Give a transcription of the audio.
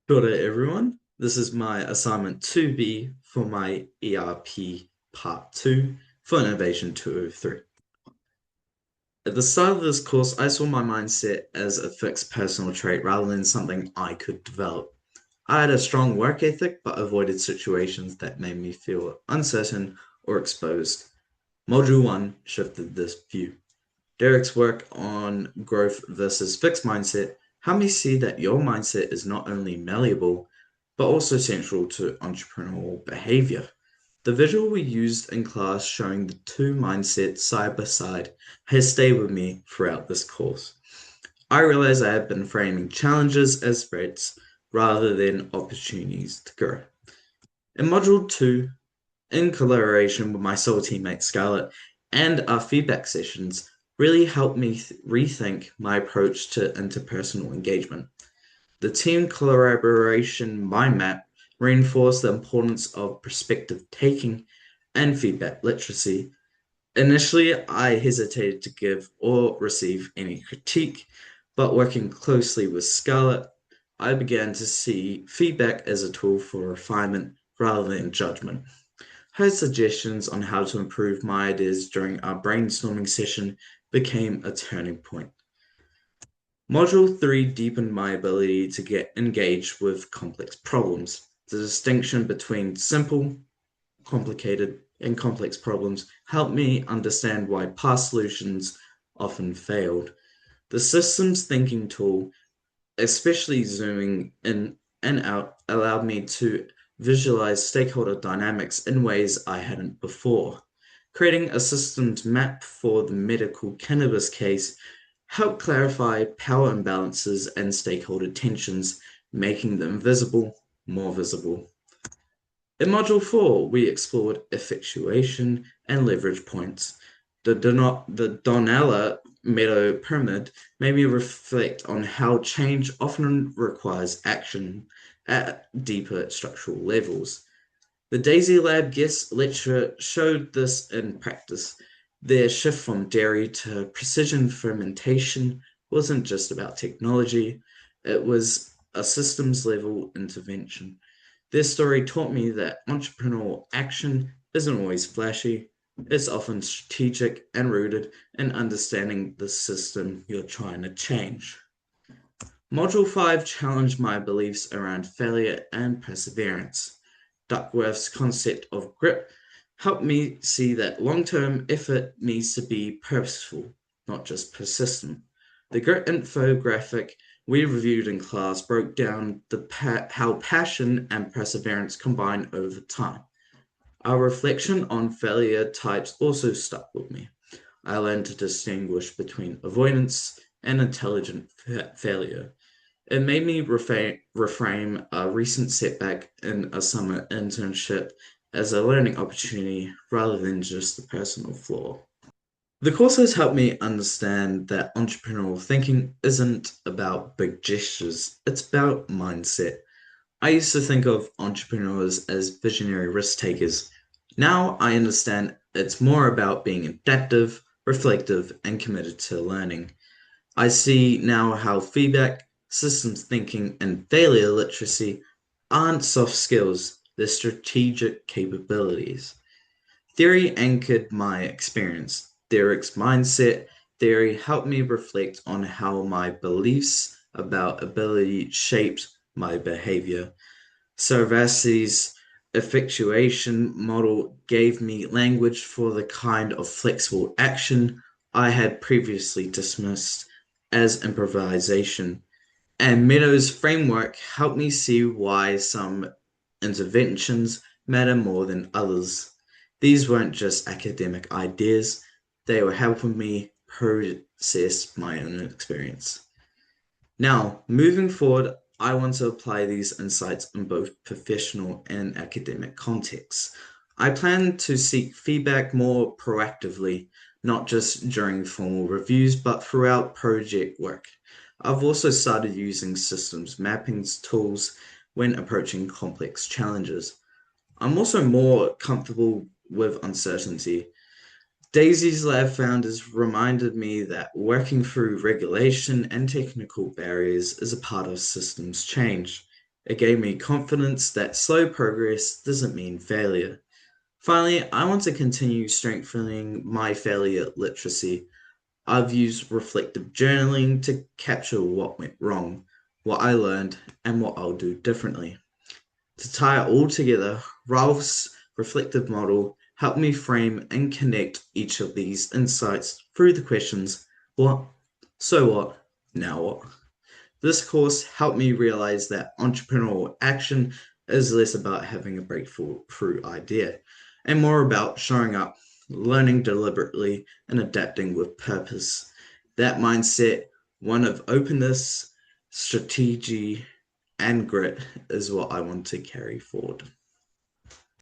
Kia ora, everyone. This is my assignment 2B for my ERP Part 2 for Innovation 203. At the start of this course, I saw my mindset as a fixed personal trait rather than something I could develop. I had a strong work ethic but avoided situations that made me feel uncertain or exposed. Module 1 shifted this view. Derek's work on growth versus fixed mindset helped me see that your mindset is not only malleable, but also central to entrepreneurial behavior. The visual we used in class showing the two mindsets side by side has stayed with me throughout this course. I realize I have been framing challenges as threats rather than opportunities to grow. In Module 2, in collaboration with my soul teammate Scarlett and our feedback sessions, really helped me rethink my approach to interpersonal engagement. The team collaboration mind map reinforced the importance of perspective taking and feedback literacy. Initially, I hesitated to give or receive any critique, but working closely with Scarlett, I began to see feedback as a tool for refinement rather than judgment. Her suggestions on how to improve my ideas during our brainstorming session became a turning point. Module 3 deepened my ability to get engaged with complex problems. The distinction between simple, complicated, and complex problems helped me understand why past solutions often failed. The systems thinking tool, especially zooming in and out, allowed me to visualize stakeholder dynamics in ways I hadn't before. Creating a systems map for the medical cannabis case helped clarify power imbalances and stakeholder tensions, making them visible, more visible. In Module 4, we explored effectuation and leverage points. The Donella Meadow Pyramid made me reflect on how change often requires action at deeper structural levels. The Daisy Lab guest lecture showed this in practice. Their shift from dairy to precision fermentation wasn't just about technology, it was a systems level intervention. This story taught me that entrepreneurial action isn't always flashy, it's often strategic and rooted in understanding the system you're trying to change. Module 5 challenged my beliefs around failure and perseverance. Duckworth's concept of grit helped me see that long term effort needs to be purposeful, not just persistent. The grit infographic we reviewed in class broke down how passion and perseverance combine over time. Our reflection on failure types also stuck with me. I learned to distinguish between avoidance and intelligent failure. It made me reframe a recent setback in a summer internship as a learning opportunity rather than just a personal flaw. The course has helped me understand that entrepreneurial thinking isn't about big gestures, it's about mindset. I used to think of entrepreneurs as visionary risk takers. Now I understand it's more about being adaptive, reflective, and committed to learning. I see now how feedback, systems thinking, and failure literacy aren't soft skills, they're strategic capabilities. Theory anchored my experience. Derek's mindset theory helped me reflect on how my beliefs about ability shaped my behavior. Sarvasi's effectuation model gave me language for the kind of flexible action I had previously dismissed as improvisation. And Meadows' framework helped me see why some interventions matter more than others. These weren't just academic ideas, they were helping me process my own experience. Now, moving forward, I want to apply these insights in both professional and academic contexts. I plan to seek feedback more proactively, not just during formal reviews, but throughout project work. I've also started using systems mappings tools when approaching complex challenges. I'm also more comfortable with uncertainty. Daisy's lab founders reminded me that working through regulation and technical barriers is a part of systems change. It gave me confidence that slow progress doesn't mean failure. Finally, I want to continue strengthening my failure literacy. I've used reflective journaling to capture what went wrong, what I learned, and what I'll do differently. To tie it all together, Ralph's reflective model helped me frame and connect each of these insights through the questions what, so what, now what. This course helped me realize that entrepreneurial action is less about having a breakthrough idea and more about showing up, learning deliberately, and adapting with purpose. That mindset, one of openness, strategy, and grit, is what I want to carry forward.